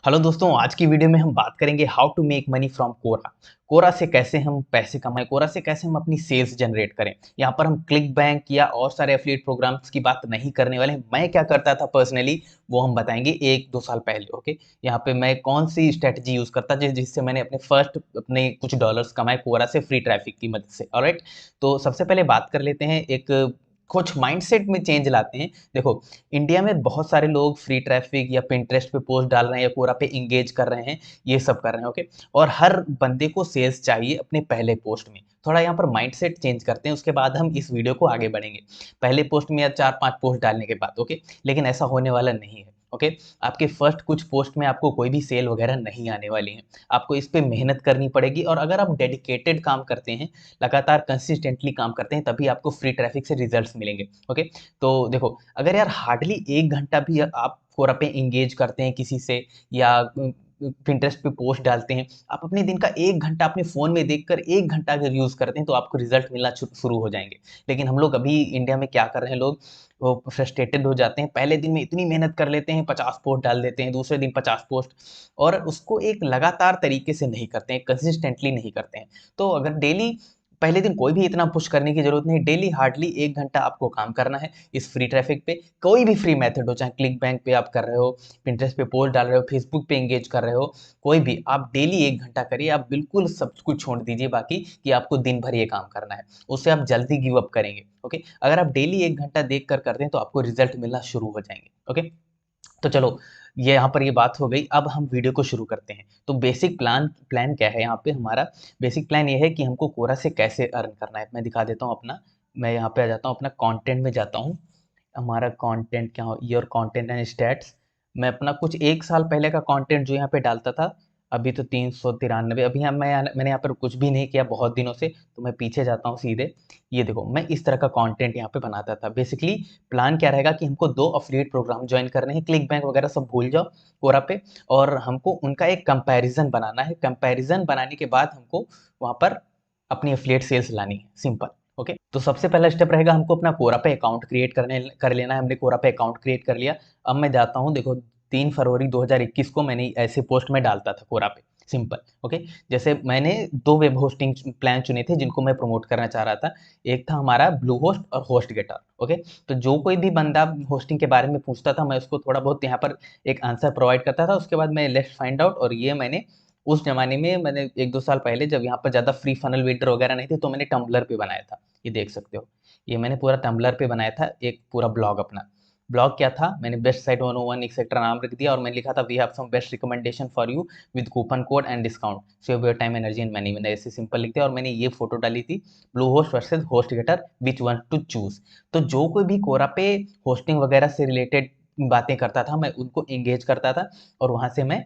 Hello दोस्तों, आज की वीडियो में हम बात करेंगे how to make money from Quora. Quora से कैसे हम पैसे कमाएं, कोरा से कैसे हम अपनी सेल्स जनरेट करें। यहाँ पर हम क्लिक बैंक या और सारे एफिलिएट प्रोग्राम्स की बात नहीं करने वाले हैं। मैं क्या करता था पर्सनली वो हम बताएंगे 1-2 साल पहले। ओके, यहाँ पे मैं कौन सी स्ट्रेटजी यूज करता जिससे मैंने अपने कुछ डॉलर्स कमाए कोरा से फ्री ट्रैफिक की मदद से। ऑलराइट, तो सबसे पहले बात कर लेते हैं, एक कुछ माइंडसेट में चेंज लाते हैं। देखो, इंडिया में बहुत सारे लोग फ्री ट्रैफिक या पिंटरेस्ट पे पोस्ट डाल रहे हैं या कोरा पे इंगेज कर रहे हैं, ये सब कर रहे हैं। ओके, और हर बंदे को सेल्स चाहिए अपने पहले पोस्ट में। थोड़ा यहाँ पर माइंडसेट चेंज करते हैं, उसके बाद हम इस वीडियो को आगे बढ़ेंगे। पहले पोस्ट में या 4-5 पोस्ट डालने के बाद। ओके, लेकिन ऐसा होने वाला नहीं है। ओके, आपके फर्स्ट कुछ पोस्ट में आपको कोई भी सेल वगैरह नहीं आने वाली है। आपको इस पे मेहनत करनी पड़ेगी, और अगर आप डेडिकेटेड काम करते हैं, लगातार कंसिस्टेंटली काम करते हैं, तभी आपको फ्री ट्रैफिक से रिजल्ट्स मिलेंगे। ओके, तो देखो, अगर यार हार्डली 1 घंटा भी आप कोरा पे एंगेज करते हैं किसी से, या पिंटरेस्ट पे पोस्ट डालते हैं, आप अपने दिन का 1 घंटा अपने फ़ोन में देखकर 1 घंटा अगर यूज़ करते हैं, तो आपको रिज़ल्ट मिलना शुरू हो जाएँगे। लेकिन हम लोग अभी इंडिया में क्या कर रहे हैं, लोग वो फ्रस्ट्रेटेड हो जाते हैं, पहले दिन में इतनी मेहनत कर लेते हैं, 50 पोस्ट डाल देते हैं, दूसरे दिन 50 पोस्ट, और उसको एक लगातार तरीके से नहीं करते हैं, कंसिस्टेंटली नहीं करते हैं। तो अगर डेली, पहले दिन कोई भी इतना पुश करने की ज़रूरत नहीं, डेली हार्डली 1 घंटा आपको काम करना है इस फ्री ट्रैफ़िक पे। कोई भी फ्री मेथड हो, चाहे क्लिक बैंक पे आप कर रहे हो, पिंटरेस्ट पे पोस्ट डाल रहे हो, फेसबुक पे एंगेज कर रहे हो, कोई भी आप डेली 1 घंटा करिए। आप बिल्कुल सब कुछ छोड़ दीजिए बाकी, कि आपको दिन भर ये काम करना है। उससे आप जल्दी गिव अप करेंगे। ओके, अगर आप डेली 1 घंटा देख कर करते हैं, तो आपको रिज़ल्ट मिलना शुरू हो जाएँगे। ओके, तो चलो, ये यहाँ पर ये बात हो गई। अब हम वीडियो को शुरू करते हैं। तो बेसिक प्लान प्लान क्या है यहाँ पे हमारा? बेसिक प्लान ये है कि हमको कोरा से कैसे अर्न करना है। मैं दिखा देता हूँ अपना। मैं यहाँ पे आ जाता हूँ, अपना कंटेंट में जाता हूँ। हमारा कंटेंट क्या हो, योर कंटेंट एंड स्टैट्स। मैं अपना कुछ 1 साल पहले का कंटेंट जो यहाँ पे डालता था, अभी तो 393, अभी मैंने यहाँ पर कुछ भी नहीं किया बहुत दिनों से। तो मैं पीछे जाता हूँ सीधे। ये देखो, मैं इस तरह का कंटेंट यहाँ पे बनाता था। बेसिकली प्लान क्या रहेगा कि हमको 2 एफिलिएट प्रोग्राम जॉइन करने हैं, क्लिक बैंक वगैरह सब भूल जाओ कोरा पे, और हमको उनका एक कंपैरिजन बनाना है। कंपैरिजन बनाने के बाद हमको वहाँ पर अपनी एफिलिएट सेल्स लानी है, सिंपल। ओके, तो सबसे पहला स्टेप रहेगा हमको अपना कोरा पे अकाउंट क्रिएट कर लेना है। हमने कोरा पे अकाउंट क्रिएट कर लिया। अब मैं जाता हूँ, देखो 3 फरवरी 2021 को मैंने ऐसे पोस्ट में डालता था कोरा पे, सिंपल। ओके, जैसे मैंने 2 वेब होस्टिंग प्लान चुने थे जिनको मैं प्रमोट करना चाह रहा था। एक था हमारा ब्लू होस्ट और होस्ट गेटर। ओके, तो जो कोई भी बंदा होस्टिंग के बारे में पूछता था, मैं उसको थोड़ा बहुत यहाँ पर एक आंसर प्रोवाइड करता था। उसके बाद मैं लेट्स फाइंड आउट, और ये मैंने उस जमाने में, मैंने 1-2 साल पहले, जब यहाँ पर ज़्यादा फ्री फनल बिल्डर वगैरह नहीं थे, तो मैंने टम्बलर पे बनाया था। ये देख सकते हो, ये मैंने पूरा टम्बलर पे बनाया था, एक पूरा ब्लॉग अपना। ब्लॉग क्या था, मैंने बेस्ट साइट 101 एक्सेट्रा नाम रख दिया, और मैंने लिखा था we have some best recommendation for you with coupon code and discount, save your time energy and money. मैंने ऐसे सिंपल लिख दिया, और मैंने ये फोटो डाली थी, Bluehost versus HostGator, which one to choose. तो जो कोई भी कोरा पे होस्टिंग वगैरह से रिलेटेड बातें करता था, मैं उनको एंगेज करता था, और वहाँ से मैं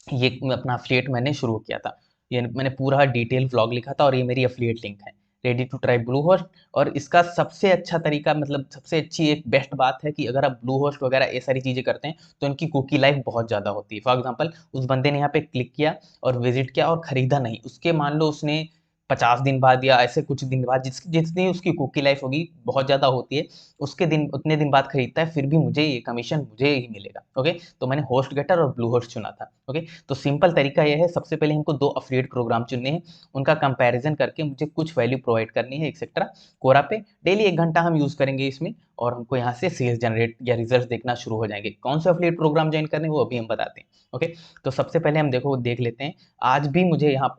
ये अपना एफिलिएट मैंने शुरू किया था। ये मैंने पूरा डिटेल व्लॉग लिखा था, और ये मेरी एफिलिएट लिंक है, ready to try Bluehost. और इसका सबसे अच्छा तरीका, मतलब सबसे अच्छी एक बेस्ट बात है कि अगर आप ब्लू होस्ट वगैरह ये सारी चीज़ें करते हैं, तो इनकी कुकी लाइफ बहुत ज़्यादा होती है। फॉर एग्जांपल, उस बंदे ने यहाँ पे क्लिक किया और विजिट किया और खरीदा नहीं, उसके मान लो उसने 50 दिन बाद या ऐसे कुछ दिन बाद, जितनी उसकी कुकी लाइफ होगी बहुत ज़्यादा होती है, उसके दिन उतने दिन बाद खरीदता है, फिर भी मुझे ये कमीशन मुझे ही मिलेगा। ओके, तो मैंने होस्ट गेटर और ब्लू होस्ट चुना था। ओके, तो सिंपल तरीका यह है, सबसे पहले हमको 2 एफिलिएट प्रोग्राम चुनने हैं, उनका कंपैरिजन करके मुझे कुछ वैल्यू प्रोवाइड करनी है एक्सेट्रा। कोरा पे डेली 1 घंटा हम यूज़ करेंगे इसमें, और हमको यहाँ से सेल्स जनरेट या रिजल्ट्स देखना शुरू हो जाएँगे। कौन सा एफिलिएट प्रोग्राम जॉइन करने हैं वो अभी हम बताते हैं। ओके, तो सबसे पहले हम देख लेते हैं। आज भी मुझे यहाँ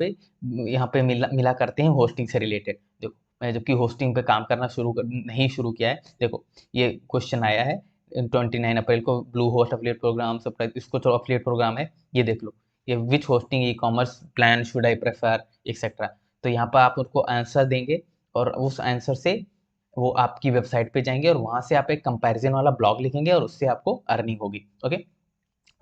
पे मिला करते हैं होस्टिंग से रिलेटेड। देखो, मैं जबकि होस्टिंग पे काम करना नहीं शुरू किया है। देखो, ये क्वेश्चन आया है 29 अप्रैल को, ब्लू होस्ट एफिलिएट प्रोग्राम सब, इसको जो एफिलिएट प्रोग्राम है, ये देख लो। ये which hosting e commerce plan should I prefer etcetera. तो यहाँ पर आप उनको आंसर देंगे, और उस आंसर से वो आपकी वेबसाइट पे जाएंगे, और वहाँ से आप एक कंपैरिजन वाला ब्लॉग लिखेंगे, और उससे आपको अर्निंग होगी। ओके,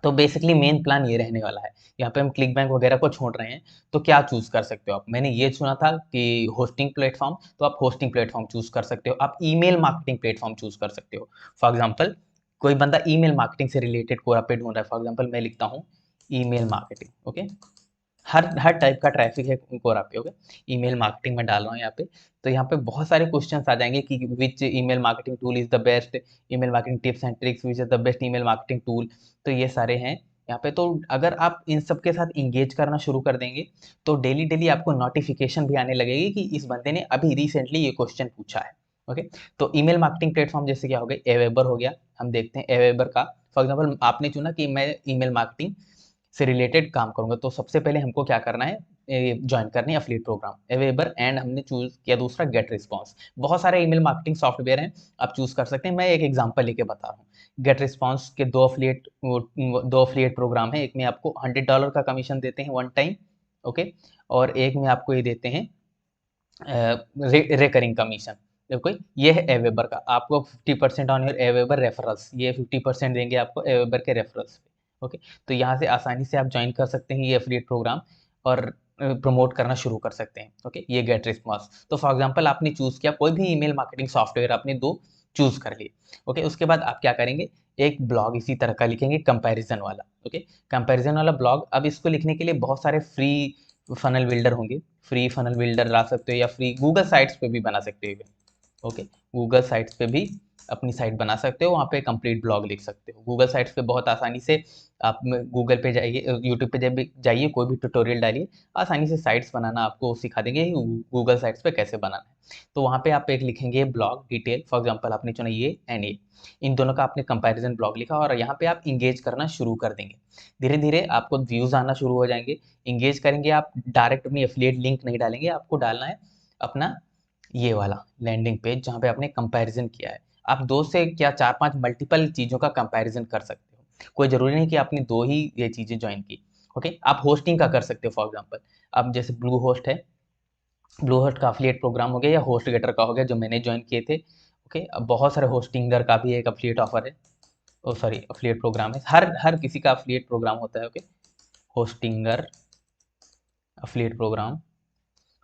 तो बेसिकली मेन प्लान ये रहने वाला है। यहाँ पे हम क्लिक बैंक वगैरह को छोड़ रहे हैं, तो क्या चूज़ कर सकते हो आप? मैंने ये चुना था कि होस्टिंग प्लेटफ़ॉर्म, तो आप होस्टिंग प्लेटफ़ॉर्म चूज़ कर सकते हो। आप ईमेल मार्केटिंग प्लेटफ़ॉर्म चूज़ कर सकते हो। फॉर एग्ज़ाम्पल, कोई बंदा ईमेल मार्केटिंग से रिलेटेड कोई पे ढूँढ रहा है, फॉर एग्ज़ाम्पल मैं लिखता हूँ ईमेल मार्केटिंग। ओके, हर टाइप का ट्रैफ़िक है कोरा पे। ओके, ईमेल मार्केटिंग में डाल रहा हूँ यहाँ पे, तो यहाँ पे बहुत सारे क्वेश्चन्स आ जाएँगे कि which email marketing tool is the best, email marketing tips and tricks, which is the best email marketing tool. तो ये सारे हैं, यहाँ पे तो अगर आप इन सब के साथ इंगेज करना शुरू कर देंगे तो डेली डेली आपको नोटिफिकेशन भी आने लगेगी कि इस बंदे ने अभी रिसेंटली ये क्वेश्चन पूछा है। ओके, तो ईमेल मार्केटिंग प्लेटफॉर्म जैसे क्या हो गया, एवेबर हो गया। हम देखते हैं एवेबर का, फॉर एग्जाम्पल आपने चुना कि मैं ईमेल मार्केटिंग से रिलेटेड काम करूंगा, तो सबसे पहले हमको क्या करना है, ज्वाइन करनी है अफिलिएट प्रोग्राम एवेबर, एंड हमने चूज किया दूसरा गेट रिस्पॉन्स। बहुत सारे ईमेल मार्केटिंग सॉफ्टवेयर हैं, आप चूज कर सकते हैं। मैं एक एग्जांपल लेके बता रहा हूँ। गेट रिस्पॉन्स के दो अफिलिएट प्रोग्राम है। एक में आपको $100 का कमीशन देते हैं वन टाइम, ओके, और एक में आपको ये देते हैं रिकरिंग कमीशन। देखो ये है एवेबर का, आपको 50% ऑन योर एवेबर रेफरल्स, ये 50% देंगे आपको एवेबर के रेफरल्स पे। ओके, तो यहाँ से आसानी से आप ज्वाइन कर सकते हैं ये एफिलिएट प्रोग्राम और प्रमोट करना शुरू कर सकते हैं। ओके, ये गेट रिस्पॉन्स। तो फॉर एग्जांपल आपने चूज किया कोई भी ईमेल मार्केटिंग सॉफ्टवेयर, आपने दो चूज कर लिए। ओके, उसके बाद आप क्या करेंगे, एक ब्लॉग इसी तरह का लिखेंगे कंपैरिजन वाला। ओके, कंपैरिजन वाला ब्लॉग। अब इसको लिखने के लिए बहुत सारे फ्री फनल बिल्डर होंगे, फ्री फनल बिल्डर ला सकते हो या फ्री गूगल साइट्स पे भी बना सकते हो। ओके, गूगल साइट्स पे भी अपनी साइट बना सकते हो, वहाँ पे कंप्लीट ब्लॉग लिख सकते हो। गूगल साइट्स पे बहुत आसानी से आप गूगल पे जाइए, यूट्यूब पे जब जाइए, कोई भी ट्यूटोरियल डालिए, आसानी से साइट्स बनाना आपको सिखा देंगे गूगल साइट्स पे कैसे बनाना है। तो वहाँ पे आप एक लिखेंगे ब्लॉग डिटेल, फॉर एग्जाम्पल आपने चुना ये एंड ये, इन दोनों का आपने कंपैरिजन ब्लॉग लिखा और यहाँ पे आप इंगेज करना शुरू कर देंगे। धीरे धीरे आपको व्यूज आना शुरू हो जाएंगे, इंगेज करेंगे आप। डायरेक्ट अपनी एफिलिएट लिंक नहीं डालेंगे, आपको डालना है अपना ये वाला लैंडिंग पेज जहाँ पे आपने कंपैरिजन किया है। आप दो से क्या चार पांच मल्टीपल चीज़ों का कंपैरिजन कर सकते हो, कोई ज़रूरी नहीं कि आपने दो ही ये चीज़ें ज्वाइन की। ओके, आप होस्टिंग का कर सकते हो, फॉर एग्जांपल अब जैसे ब्लू होस्ट है, ब्लू होस्ट का अफिलिएट प्रोग्राम हो गया या होस्ट गेटर का हो गया जो मैंने ज्वाइन किए थे। ओके, अब बहुत सारे होस्टिंगर का भी एक अफिलिएट ऑफर है, ओ सॉरी अफिलिएट प्रोग्राम है, हर हर किसी का अफिलिएट प्रोग्राम होता है। Okay, Hostinger affiliate programme,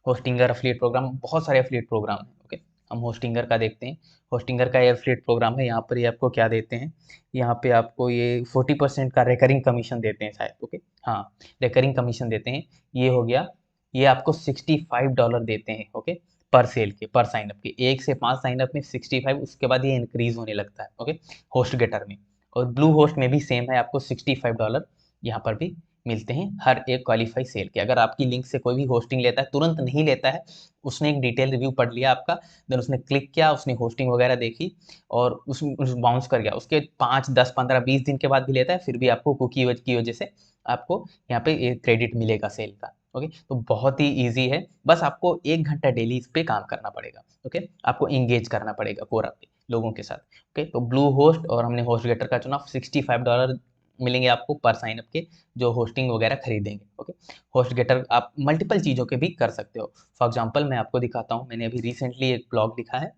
Hostinger affiliate programme, बहुत सारे अफिलिएट प्रोग्राम हैं। ओके, हम होस्टिंगर का देखते हैं। होस्टिंगर का ये अफिलिएट प्रोग्राम है, यहाँ पर ये आपको क्या देते हैं, यहाँ पे आपको ये 40% का रिकरिंग कमीशन देते हैं शायद। ओके, हाँ, रिकरिंग कमीशन देते हैं। ये हो गया, ये आपको $65 देते हैं। ओके, पर सेल के, पर साइनअप के, 1 से 5 साइनअप में 65, उसके बाद ये इंक्रीज होने लगता है। ओके, होस्ट गेटर में और ब्लू होस्ट में भी सेम है, आपको $65 यहाँ पर भी मिलते हैं हर एक क्वालिफाई सेल के। अगर आपकी लिंक से कोई भी होस्टिंग लेता है, तुरंत नहीं लेता है, उसने एक डिटेल रिव्यू पढ़ लिया आपका, देन उसने क्लिक किया, उसने होस्टिंग वगैरह देखी और उस बाउंस कर गया, उसके 5 10 15 20 दिन के बाद भी लेता है, फिर भी आपको कुकी की वजह से आपको यहाँ पे क्रेडिट मिलेगा सेल का। ओके, तो बहुत ही ईजी है, बस आपको 1 घंटा डेली इस पे काम करना पड़ेगा। ओके, आपको इंगेज करना पड़ेगा कोरा पे लोगों के साथ। ओके, तो ब्लू होस्ट और हमने होस्ट गेटर का चुना, $65 मिलेंगे आपको पर साइनअप के, जो होस्टिंग वगैरह खरीदेंगे। ओके, होस्ट गेटर आप मल्टीपल चीज़ों के भी कर सकते हो। फॉर एग्जांपल मैं आपको दिखाता हूँ, मैंने अभी रिसेंटली एक ब्लॉग लिखा है।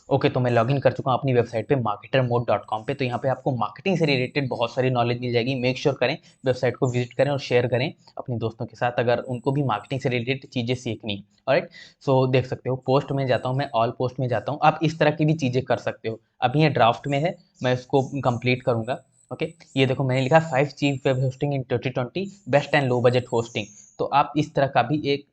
ओके, तो मैं लॉगिन कर चुका हूँ अपनी वेबसाइट पे marketermode.com पे। तो यहाँ पे आपको मार्केटिंग से रिलेटेड बहुत सारी नॉलेज मिल जाएगी। मेक श्योर करें वेबसाइट को विजिट करें और शेयर करें अपने दोस्तों के साथ, अगर उनको भी मार्केटिंग से रिलेटेड चीज़ें सीखनी। ऑलराइट, सो देख सकते हो, पोस्ट में जाता हूँ मैं, ऑल पोस्ट में जाता हूँ, आप इस तरह की भी चीज़ें कर सकते हो। अभी ये ड्राफ्ट में है, मैं इसको कंप्लीट करूँगा। ओके, ये देखो मैंने लिखा 5 chief web hosting in 2020 best and low budget hosting. तो आप इस तरह का भी एक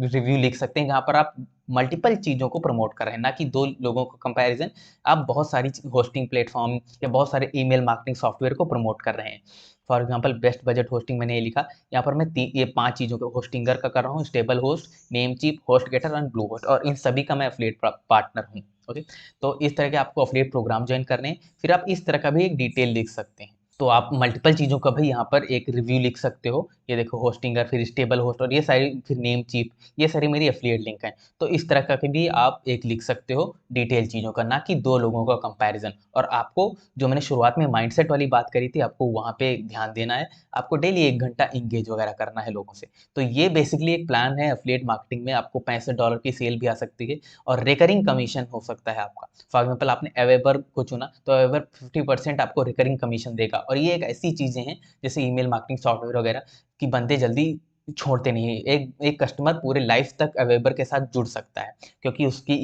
रिव्यू लिख सकते हैं जहाँ पर आप मल्टीपल चीज़ों को प्रमोट कर रहे हैं, ना कि दो लोगों को कंपैरिजन। आप बहुत सारी होस्टिंग प्लेटफॉर्म या बहुत सारे ईमेल मार्केटिंग सॉफ्टवेयर को प्रमोट कर रहे हैं। For example best budget hosting मैंने ये लिखा, यहाँ पर मैं ये 5 चीज़ों को होस्टिंगर का कर रहा हूँ, stable host, Namecheap, HostGator and Bluehost, और इन सभी का मैं एफिलिएट पार्टनर हूँ। ओके, तो इस तरह के आपको एफिलिएट प्रोग्राम ज्वाइन करने हैं, फिर आप इस तरह का भी एक डिटेल लिख सकते हैं। तो आप मल्टीपल चीज़ों का भी यहाँ पर एक रिव्यू लिख सकते हो। ये देखो होस्टिंगर, फिर स्टेबल होस्ट और ये सारी, फिर नेम चीप, ये सारी मेरी एफिलिएट लिंक है। तो इस तरह का भी आप एक लिख सकते हो डिटेल चीज़ों का, ना कि दो लोगों का कंपैरिजन। और आपको जो मैंने शुरुआत में माइंडसेट वाली बात करी थी, आपको वहाँ पे ध्यान देना है, आपको डेली 1 घंटा इंगेज वगैरह करना है लोगों से। तो ये बेसिकली एक प्लान है एफिलिएट मार्केटिंग में, आपको $65 की सेल भी आ सकती है और रिकरिंग कमीशन हो सकता है आपका। फॉर एग्जाम्पल आपने एवेबर को चुना, तो एवेबर 50% आपको रिकरिंग कमीशन देगा। और ये एक ऐसी चीज़ें हैं जैसे ईमेल मार्केटिंग सॉफ्टवेयर वगैरह कि बंदे जल्दी छोड़ते नहीं हैं। एक एक कस्टमर पूरे लाइफ तक अवेबर के साथ जुड़ सकता है, क्योंकि उसकी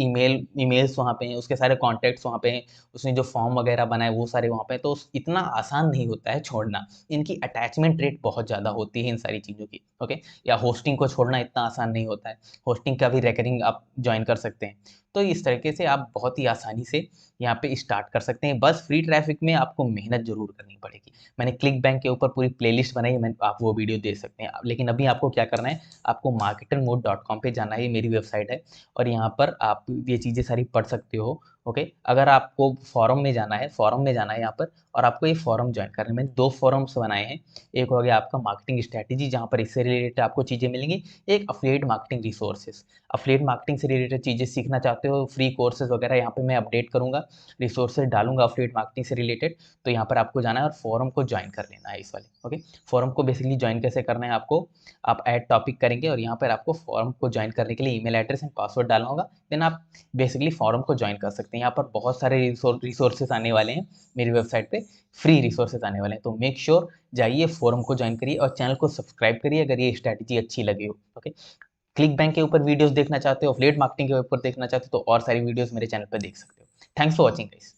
ईमेल्स वहाँ पे हैं, उसके सारे कॉन्टैक्ट्स वहाँ पे हैं, उसने जो फॉर्म वगैरह बनाए वो सारे वहाँ पे हैं, तो इतना आसान नहीं होता है छोड़ना। इनकी अटैचमेंट रेट बहुत ज़्यादा होती है इन सारी चीज़ों की। ओके, या होस्टिंग को छोड़ना इतना आसान नहीं होता है, होस्टिंग का भी रिकरिंग आप ज्वाइन कर सकते हैं। तो इस तरीके से आप बहुत ही आसानी से यहाँ पे स्टार्ट कर सकते हैं। बस फ्री ट्रैफिक में आपको मेहनत जरूर करनी पड़ेगी। मैंने क्लिक बैंक के ऊपर पूरी प्लेलिस्ट बनाई है, आप वो वीडियो देख सकते हैं। लेकिन अभी आपको क्या करना है, आपको marketermode.com पे जाना है, ये मेरी वेबसाइट है और यहाँ पर आप ये चीज़ें सारी पढ़ सकते हो। ओके, अगर आपको फॉरम में जाना है, यहाँ पर, और आपको ये फॉरम ज्वाइन करना है। मैंने 2 फॉरम्स बनाए हैं। एक हो गया आपका मार्केटिंग स्ट्रैटेजी, जहाँ पर इससे रिलेटेड आपको चीज़ें मिलेंगी। एक affiliate marketing resources, affiliate marketing से रिलेटेड चीज़ें सीखना चाहते हो, फ्री कोर्सेज वगैरह यहाँ पे मैं अपडेट करूँगा, रिसोर्सेज डालूंगा अफिलिएट मार्केटिंग से रिलेटेड। तो यहाँ पर आपको जाना है और फॉरम को ज्वाइन कर लेना है इस वाले। ओके, फॉरम को बेसिकली ज्वाइन कैसे करना है आपको, आप ऐड टॉपिक करेंगे और यहाँ पर आपको फॉरम को ज्वाइन करने के लिए ईमेल एड्रेस एंड पासवर्ड डालना होगा। देन आप बेसिकली फॉरम को ज्वाइन कर सकते हैं। यहाँ पर बहुत सारे रिसोर्सेज आने वाले हैं मेरी वेबसाइट पे, फ्री रिसोर्सेज आने वाले हैं। तो मेक श्योर जाइए, फोरम को ज्वाइन करिए और चैनल को सब्सक्राइब करिए अगर ये स्ट्रैटेजी अच्छी लगी हो। ओके, क्लिक बैंक के ऊपर वीडियोस देखना चाहते हो, अफिलिएट मार्केटिंग के ऊपर देखना चाहते हो, तो और सारी वीडियोस मेरे चैनल पर देख सकते हो। Thanks for watching guys.